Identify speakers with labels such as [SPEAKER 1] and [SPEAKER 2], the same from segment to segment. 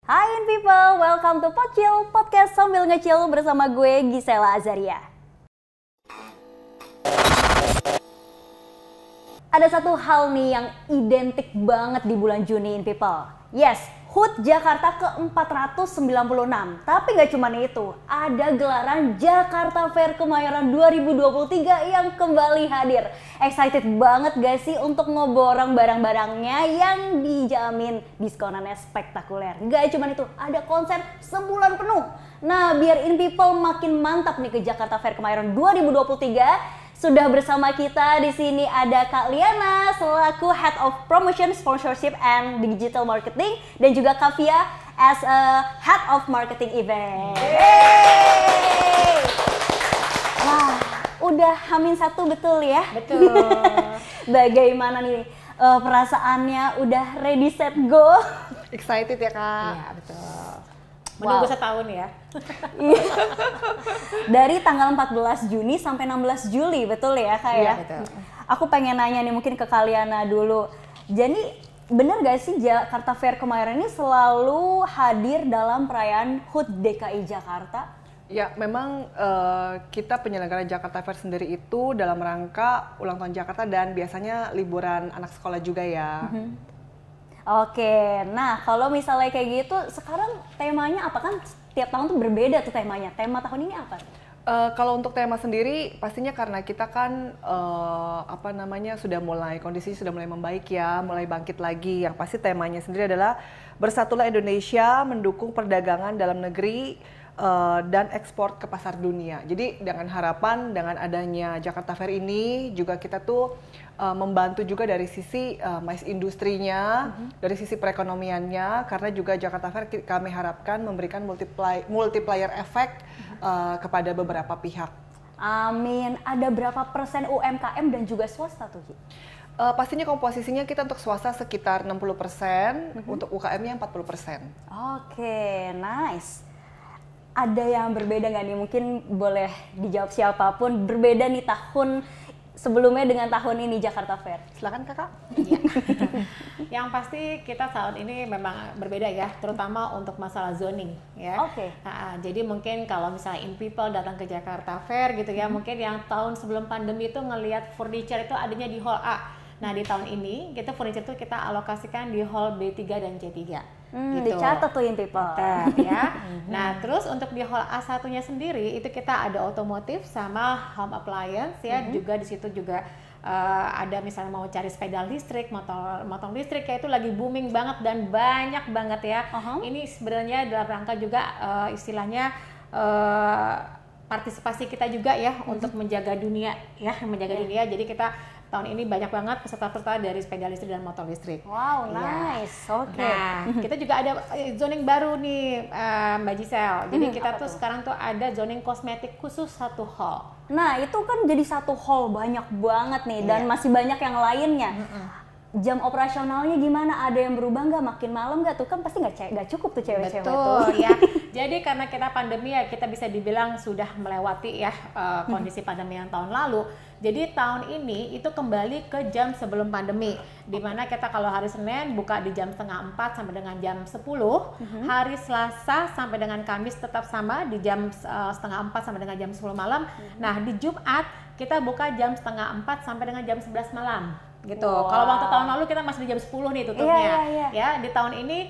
[SPEAKER 1] Hai in people, welcome to Pocil, podcast sambil ngecil bersama gue Gisela Azaria. Ada satu hal nih yang identik banget di bulan Juni in people. Yes, HUT Jakarta ke-496. Tapi gak cuma itu, ada gelaran Jakarta Fair Kemayoran 2023 yang kembali hadir. Excited banget gak sih untuk ngeborong barang-barangnya yang dijamin diskonannya spektakuler. Gak cuma itu, ada konser sebulan penuh. Nah, biar in people makin mantap nih ke Jakarta Fair Kemayoran 2023, sudah bersama kita di sini ada Kak Liana selaku Head of Promotion, Sponsorship and Digital Marketing dan juga Kak Fia as a Head of Marketing Event. Wah, udah H-1 betul ya?
[SPEAKER 2] Betul.
[SPEAKER 1] Bagaimana nih perasaannya? Udah ready set go?
[SPEAKER 2] Excited ya Kak?
[SPEAKER 3] Iya betul.
[SPEAKER 2] Menunggu setahun ya.
[SPEAKER 1] Dari tanggal 14 Juni sampai 16 Juli, betul ya Kak ya?
[SPEAKER 3] Iya betul.
[SPEAKER 1] Aku pengen nanya nih mungkin ke Kaliana dulu. Jadi bener gak sih Jakarta Fair Kemayoran ini selalu hadir dalam perayaan HUT DKI Jakarta?
[SPEAKER 2] Ya memang kita penyelenggara Jakarta Fair sendiri itu dalam rangka ulang tahun Jakarta dan biasanya liburan anak sekolah juga ya.
[SPEAKER 1] Oke, nah kalau misalnya kayak gitu, sekarang temanya apa kan? Tiap tahun tuh berbeda tuh temanya. Tema tahun ini apa?
[SPEAKER 2] Kalau untuk tema sendiri, pastinya karena kita kan kondisi sudah mulai membaik ya, mulai bangkit lagi. Yang pasti temanya sendiri adalah Bersatulah Indonesia mendukung perdagangan dalam negeri dan ekspor ke pasar dunia. Jadi dengan harapan dengan adanya Jakarta Fair ini juga kita tuh membantu juga dari sisi industrinya, dari sisi perekonomiannya, karena juga Jakarta Fair kami harapkan memberikan multiplier effect kepada beberapa pihak.
[SPEAKER 1] Amin. Ada berapa persen UMKM dan juga swasta tuh Ki?
[SPEAKER 2] Pastinya komposisinya kita untuk swasta sekitar 60%, untuk UKM-nya 40%.
[SPEAKER 1] Oke, nice. Ada yang berbeda nggak nih? Mungkin boleh dijawab siapapun. Berbeda nih tahun sebelumnya dengan tahun ini Jakarta Fair. Silakan Kakak.
[SPEAKER 3] Iya. Yang pasti kita tahun ini memang berbeda ya, terutama untuk masalah zoning ya.
[SPEAKER 1] Oke.
[SPEAKER 3] Jadi mungkin kalau misalnya in people datang ke Jakarta Fair gitu ya, mungkin yang tahun sebelum pandemi itu ngelihat furniture itu adanya di hall A. Nah di tahun ini kita furniture itu kita alokasikan di hall B3 dan C3. Gitu.
[SPEAKER 1] Dicatat tuh in people.
[SPEAKER 3] Ya. Nah, terus untuk di hall A1-nya sendiri itu kita ada otomotif sama home appliance ya, juga di situ juga ada misalnya mau cari sepeda listrik, motor listrik ya, itu lagi booming banget dan banyak banget ya. Ini sebenarnya dalam rangka juga istilahnya partisipasi kita juga ya untuk menjaga dunia ya, dunia. Jadi kita tahun ini banyak banget peserta-peserta dari sepeda listrik dan motor listrik.
[SPEAKER 1] Wow, nice. Oke.
[SPEAKER 3] Nah, kita juga ada zoning baru nih Mbak Gisel. Jadi kita tuh sekarang tuh ada zoning kosmetik khusus satu hall.
[SPEAKER 1] Nah, itu kan jadi satu hall banyak banget nih dan masih banyak yang lainnya. Jam operasionalnya gimana? Ada yang berubah nggak? Makin malam nggak tuh? Kan pasti nggak cukup tuh cewek-cewek tuh.
[SPEAKER 3] Betul ya. Jadi karena kita pandemi ya, kita bisa dibilang sudah melewati ya kondisi pandemi yang tahun lalu. Jadi tahun ini itu kembali ke jam sebelum pandemi, dimana kita kalau hari Senin buka di jam 3:30 sampai dengan jam 10, hari Selasa sampai dengan Kamis tetap sama di jam 3:30 sampai dengan jam 10 malam. Nah di Jumat kita buka jam 3:30 sampai dengan jam 11 malam. Gitu.
[SPEAKER 1] Wow.
[SPEAKER 3] Kalau waktu tahun lalu kita masih di jam 10 nih tutupnya. Ya, di tahun ini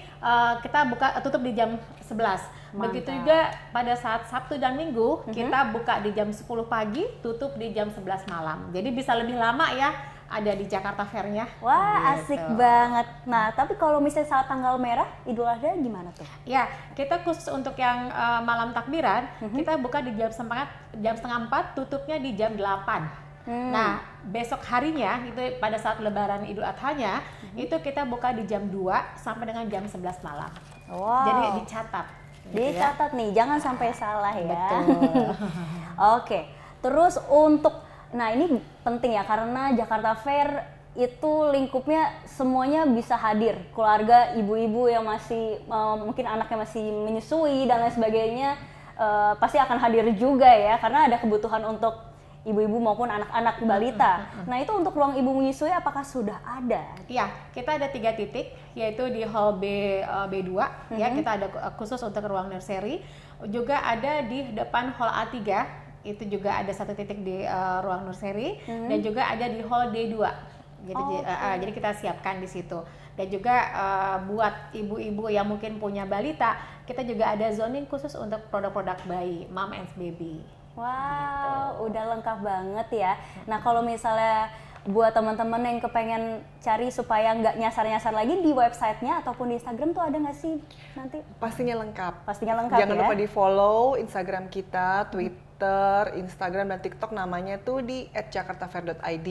[SPEAKER 3] kita tutup di jam 11.
[SPEAKER 1] Mantap.
[SPEAKER 3] Begitu juga pada saat Sabtu dan Minggu kita buka di jam 10 pagi, tutup di jam 11 malam. Jadi bisa lebih lama ya ada di Jakarta Fair-nya.
[SPEAKER 1] Wah,
[SPEAKER 3] gitu.
[SPEAKER 1] asik banget. Nah, tapi kalau misalnya saat tanggal merah Idul Adha gimana tuh?
[SPEAKER 3] Ya, kita khusus untuk yang malam takbiran, kita buka di jam 3:30, tutupnya di jam 8. Nah, besok harinya itu pada saat Lebaran Idul Adha-nya itu kita buka di jam 2 sampai dengan jam 11 malam.
[SPEAKER 1] Wow.
[SPEAKER 3] Jadi dicatat.
[SPEAKER 1] Dicatat nih, jangan sampai salah ya.
[SPEAKER 3] Betul.
[SPEAKER 1] Oke, terus nah ini penting ya karena Jakarta Fair itu lingkupnya semuanya bisa hadir. Keluarga, ibu-ibu yang masih mungkin anaknya masih menyusui dan lain sebagainya pasti akan hadir juga ya karena ada kebutuhan untuk ibu-ibu maupun anak-anak balita. Nah itu untuk ruang ibu menyusui apakah sudah ada?
[SPEAKER 3] Iya, kita ada 3 titik, yaitu di hall B2, ya kita ada khusus untuk ruang nursery. Juga ada di depan hall A3, itu juga ada 1 titik di ruang nursery, dan juga ada di hall D2. Jadi kita siapkan di situ. Dan juga buat ibu-ibu yang mungkin punya balita, kita juga ada zoning khusus untuk produk-produk bayi, mom and baby.
[SPEAKER 1] Wow, udah lengkap banget ya. Nah kalau misalnya buat teman-teman yang kepengen cari supaya nggak nyasar-nyasar lagi di websitenya ataupun di Instagram tuh ada nggak sih nanti?
[SPEAKER 2] Pastinya lengkap.
[SPEAKER 1] Pastinya lengkap.
[SPEAKER 2] Jangan
[SPEAKER 1] ya?
[SPEAKER 2] lupa di follow Instagram kita, Twitter, Instagram dan TikTok namanya tuh di @jakartafair.id.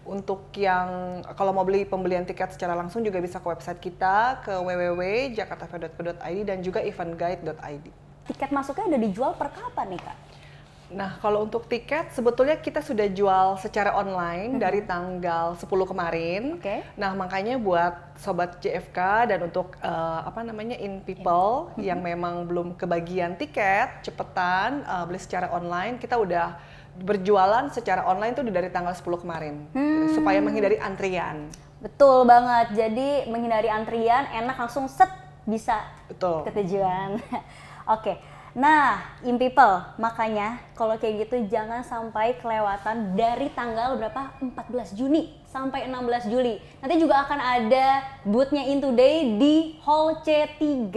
[SPEAKER 2] Untuk yang kalau mau beli pembelian tiket secara langsung juga bisa ke website kita ke www.jakartafair.co.id dan juga eventguide.id.
[SPEAKER 1] Tiket masuknya udah dijual per kapan nih Kak?
[SPEAKER 2] Nah, kalau untuk tiket sebetulnya kita sudah jual secara online dari tanggal 10 kemarin. Nah, makanya buat sobat JFK dan untuk in people yang memang belum kebagian tiket, cepetan beli secara online. Kita udah berjualan secara online tuh dari tanggal 10 kemarin supaya menghindari antrian.
[SPEAKER 1] Betul banget. Jadi menghindari antrian, enak langsung set bisa ke tujuan. Oke. Nah, in people, makanya kalau kayak gitu jangan sampai kelewatan dari tanggal berapa? 14 Juni sampai 16 Juli. Nanti juga akan ada booth-nya In Today di Hall C3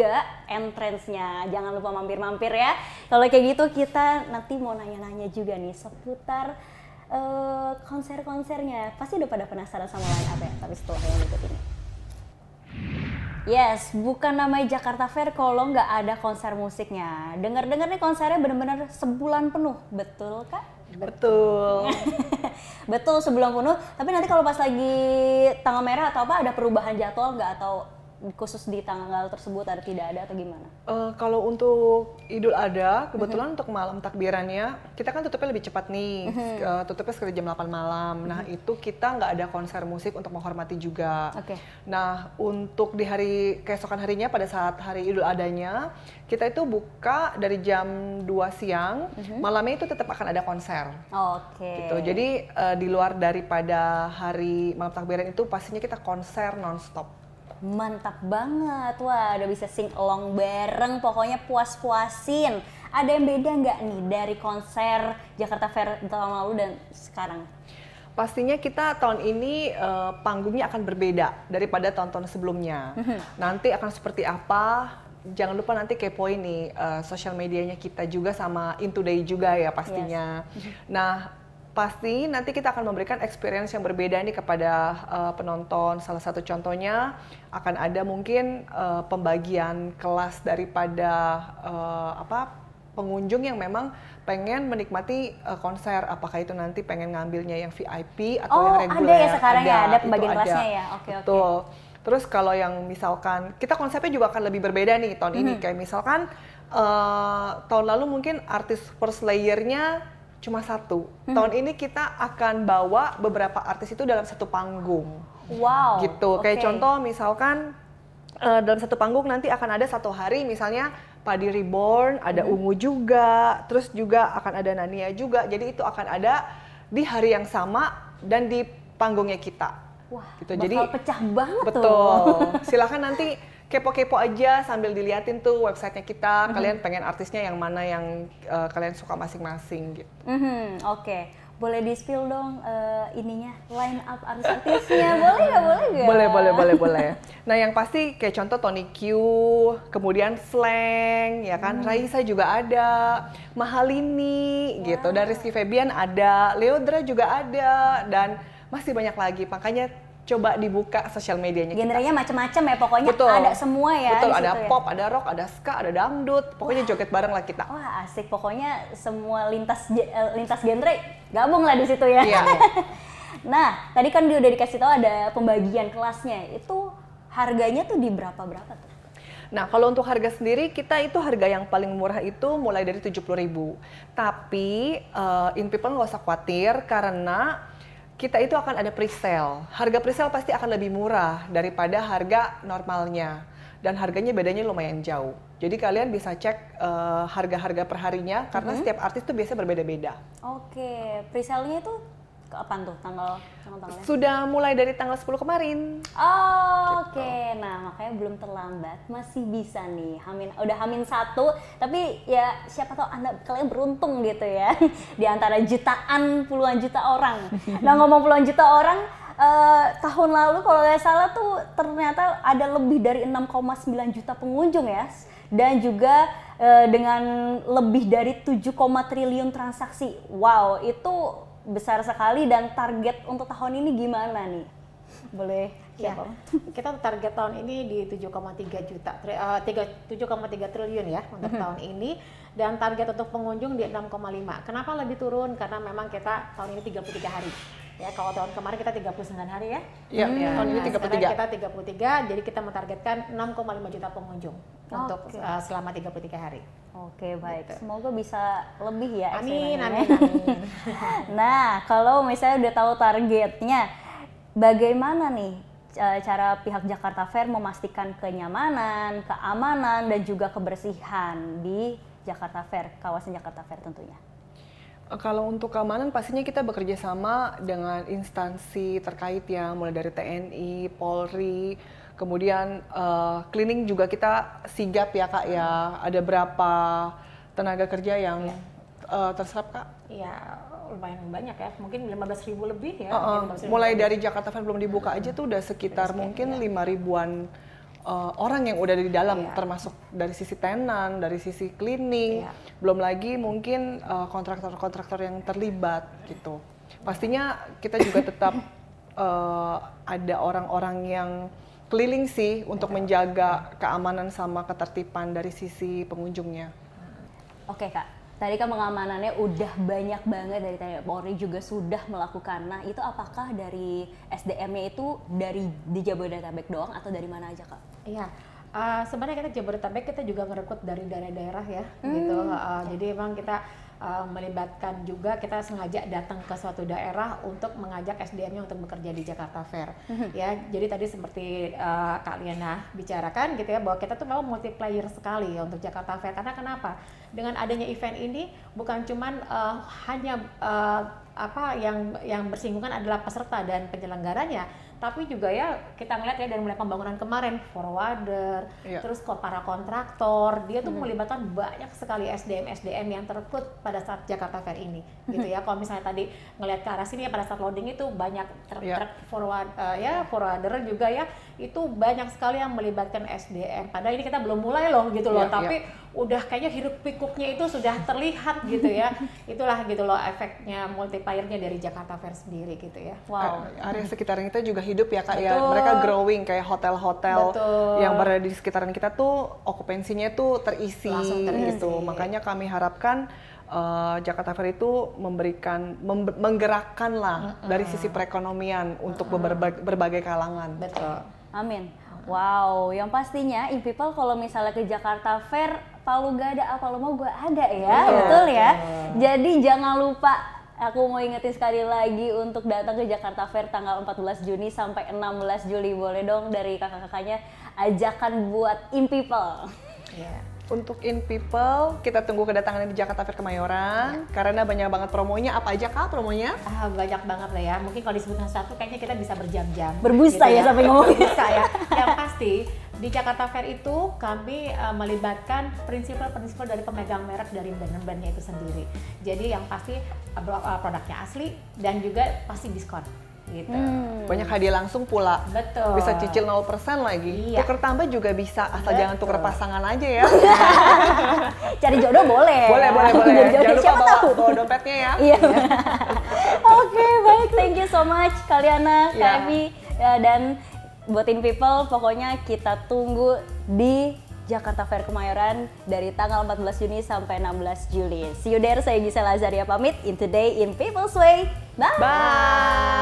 [SPEAKER 1] entrance-nya. Jangan lupa mampir-mampir ya. Kalau kayak gitu kita nanti mau nanya-nanya juga nih seputar konser-konsernya. Pasti udah pada penasaran sama line up ya, tapi setelah yang berikut ini. Yes, bukan namanya Jakarta Fair kalau nggak ada konser musiknya. Dengar-dengar nih konsernya benar-benar sebulan penuh, betul Kak?
[SPEAKER 2] Betul.
[SPEAKER 1] Betul sebulan penuh. Tapi nanti kalau pas lagi tanggal merah atau apa ada perubahan jadwal nggak atau khusus di tanggal tersebut tidak ada atau gimana?
[SPEAKER 2] Kalau untuk Idul Adha, kebetulan untuk malam takbirannya, kita kan tutupnya lebih cepat nih, tutupnya sekitar jam 8 malam. Nah itu kita nggak ada konser musik untuk menghormati juga. Nah untuk di hari keesokan harinya pada saat hari Idul Adhanya, kita itu buka dari jam 2 siang, malamnya itu tetap akan ada konser. Gitu. Jadi di luar daripada hari malam takbiran itu pastinya kita konser non-stop.
[SPEAKER 1] Mantap banget, wah udah bisa sing along bareng, pokoknya puas-puasin. Ada yang beda nggak nih dari konser Jakarta Fair tahun lalu dan sekarang?
[SPEAKER 2] Pastinya kita tahun ini panggungnya akan berbeda daripada tahun-tahun sebelumnya. Nanti akan seperti apa? Jangan lupa nanti kepoin nih sosial medianya kita juga sama In Today juga ya pastinya. Nah pasti nanti kita akan memberikan experience yang berbeda nih kepada penonton. Salah satu contohnya akan ada mungkin pembagian kelas daripada pengunjung yang memang pengen menikmati konser. Apakah itu nanti pengen ngambilnya yang VIP atau yang reguler?
[SPEAKER 1] Ada ya sekarang ya, ada pembagian kelasnya ya.
[SPEAKER 2] Betul. Terus kalau yang misalkan kita konsepnya juga akan lebih berbeda nih tahun ini. Kayak misalkan tahun lalu mungkin artis first layer-nya cuma 1. Tahun ini kita akan bawa beberapa artis itu dalam satu panggung.
[SPEAKER 1] Wow.
[SPEAKER 2] Gitu. Kayak contoh misalkan dalam satu panggung nanti akan ada satu hari misalnya Padi Reborn, ada Ungu juga, terus juga akan ada Nania juga. Jadi itu akan ada di hari yang sama dan di panggungnya kita.
[SPEAKER 1] Wah,
[SPEAKER 2] gitu.
[SPEAKER 1] Bakal
[SPEAKER 2] Jadi
[SPEAKER 1] pecah banget tuh.
[SPEAKER 2] Betul. Silakan nanti kepo-kepo aja sambil diliatin tuh websitenya kita, kalian pengen artisnya yang mana yang kalian suka masing-masing gitu.
[SPEAKER 1] Oke. Boleh di-spill dong ininya, line up artis-artisnya, boleh nggak?
[SPEAKER 2] Boleh. Nah yang pasti kayak contoh Tony Q, kemudian Slang, ya kan, Raisa juga ada, Mahalini gitu, dan Rizky Febian ada, Leodra juga ada, dan masih banyak lagi, makanya coba dibuka sosial medianya kita.
[SPEAKER 1] Genrenya macam-macam ya, pokoknya ada semua ya.
[SPEAKER 2] Betul, ada pop, ada rock, ada ska, ada dangdut, pokoknya joget bareng lah kita.
[SPEAKER 1] Wah asik, pokoknya semua lintas genre gabung lah di situ ya.
[SPEAKER 2] Iya.
[SPEAKER 1] Nah, tadi kan udah dikasih tahu ada pembagian kelasnya, itu harganya tuh di berapa tuh?
[SPEAKER 2] Nah, kalau untuk harga sendiri, kita itu harga yang paling murah itu mulai dari 70.000. Tapi, in people nggak usah khawatir karena kita itu akan ada pre-sale. Harga pre-sale pasti akan lebih murah daripada harga normalnya. dan harganya bedanya lumayan jauh. Jadi kalian bisa cek harga-harga per harinya karena setiap artis tuh biasanya berbeda-beda.
[SPEAKER 1] Oke, presale-nya itu kapan tuh tanggalnya?
[SPEAKER 2] Sudah mulai dari tanggal 10 kemarin.
[SPEAKER 1] Oke, nah makanya belum terlambat, masih bisa nih. Udah Hamin 1, tapi ya siapa tahu kalian beruntung gitu ya di antara jutaan, puluhan juta orang. Nah ngomong puluhan juta orang, tahun lalu kalau nggak salah tuh ternyata ada lebih dari 6,9 juta pengunjung ya, dan juga dengan lebih dari 7, triliun transaksi. Wow, itu besar sekali. Dan target untuk tahun ini gimana nih? Boleh siapa?
[SPEAKER 3] Kita target tahun ini di 7,3 triliun ya untuk tahun ini, dan target untuk pengunjung di 6,5. Kenapa lebih turun? Karena memang kita tahun ini 33 hari. Ya, kalau tahun kemarin kita 39 hari ya.
[SPEAKER 2] Iya, tahun ini 33.
[SPEAKER 3] Sekarang kita 33, jadi kita mentargetkan 6,5 juta pengunjung untuk selama 33 hari.
[SPEAKER 1] Oke, baik. Gitu. Semoga bisa lebih ya.
[SPEAKER 3] Amin, amin.
[SPEAKER 1] Nah, kalau misalnya udah tahu targetnya, bagaimana nih cara pihak Jakarta Fair memastikan kenyamanan, keamanan, dan juga kebersihan di Jakarta Fair, kawasan Jakarta Fair tentunya?
[SPEAKER 2] Kalau untuk keamanan pastinya kita bekerja sama dengan instansi terkait ya, mulai dari TNI, Polri, kemudian cleaning juga kita sigap ya Kak ya. Ada berapa tenaga kerja yang terserap Kak?
[SPEAKER 3] Iya, lumayan banyak ya, mungkin 15.000 lebih ya. 15.000
[SPEAKER 2] mulai
[SPEAKER 3] lebih.
[SPEAKER 2] dari Jakarta Fair belum dibuka aja tuh udah sekitar mungkin 5.000-an orang yang udah ada di dalam, termasuk dari sisi tenan, dari sisi cleaning, belum lagi mungkin kontraktor-kontraktor yang terlibat gitu. Pastinya kita juga tetap ada orang-orang yang keliling sih untuk menjaga keamanan sama ketertiban dari sisi pengunjungnya.
[SPEAKER 1] Oke Kak, tadi kan pengamanannya udah banyak banget dari TNI, Polri juga sudah melakukan. Nah itu apakah dari SDM-nya itu di Jabodetabek doang atau dari mana aja Kak?
[SPEAKER 3] Iya, sebenarnya kita Jabodetabek kita juga ngerekrut dari daerah-daerah ya, gitu. Jadi emang kita melibatkan juga, kita sengaja datang ke suatu daerah untuk mengajak SDM-nya untuk bekerja di Jakarta Fair. Ya, jadi tadi seperti Kak Liana bicarakan gitu ya, bahwa kita tuh memang multiplayer sekali untuk Jakarta Fair. Karena kenapa? Dengan adanya event ini bukan cuman hanya yang bersinggungan adalah peserta dan penyelenggaranya, tapi juga ya kita ngeliat ya dari mulai pembangunan kemarin, forwarder, terus para kontraktor, dia tuh melibatkan banyak sekali SDM yang terekrut pada saat Jakarta Fair ini, gitu ya. Kalau misalnya tadi ngeliat ke arah sini ya, pada saat loading itu banyak truk forwarder juga ya, itu banyak sekali yang melibatkan SDM. Padahal ini kita belum mulai loh gitu loh, tapi udah kayaknya hiruk pikuknya itu sudah terlihat gitu ya. Itulah gitu loh efeknya multiplier-nya dari Jakarta Fair sendiri gitu ya.
[SPEAKER 1] Wow.
[SPEAKER 2] Area sekitaran kita juga hidup ya Kak ya. Mereka growing kayak hotel-hotel yang berada di sekitaran kita tuh okupansinya tuh terisi gitu. Makanya kami harapkan Jakarta Fair itu menggerakkan lah dari sisi perekonomian untuk berbagai kalangan.
[SPEAKER 3] Betul.
[SPEAKER 1] Amin. Wow, yang pastinya In People kalau misalnya ke Jakarta Fair, Palu gak ada apa lo mau gue ada ya, betul ya. Jadi jangan lupa, aku mau ingetin sekali lagi untuk datang ke Jakarta Fair tanggal 14 Juni sampai 16 Juli. Boleh dong dari kakak-kakaknya ajakan buat In People.
[SPEAKER 2] Untuk In People, kita tunggu kedatangannya di Jakarta Fair Kemayoran karena banyak banget promonya. Apa aja Kak promonya?
[SPEAKER 3] Banyak banget lah ya. Mungkin kalau disebutkan satu kayaknya kita bisa berjam-jam.
[SPEAKER 1] Berbusa gitu ya sampai ngomong.
[SPEAKER 3] Berbusa ya. Yang pasti di Jakarta Fair itu kami melibatkan prinsip-prinsip dari pemegang merek dari brand-brandnya itu sendiri. Jadi yang pasti produknya asli dan juga pasti diskon. Gitu.
[SPEAKER 2] Banyak hadiah langsung pula.
[SPEAKER 3] Betul.
[SPEAKER 2] Bisa cicil 0% lagi. Tuker tambah juga bisa, asal jangan tuker pasangan aja ya.
[SPEAKER 1] Cari jodoh boleh.
[SPEAKER 2] Boleh. Jangan lupa bawa dompetnya ya.
[SPEAKER 1] Iya. Oke, baik. Thank you so much Kaliana, Kak Evi, dan buat In People, pokoknya kita tunggu di Jakarta Fair Kemayoran dari tanggal 14 Juni sampai 16 Juli. See you there, saya Gisela Azaria pamit. In Today in People's Way. Bye!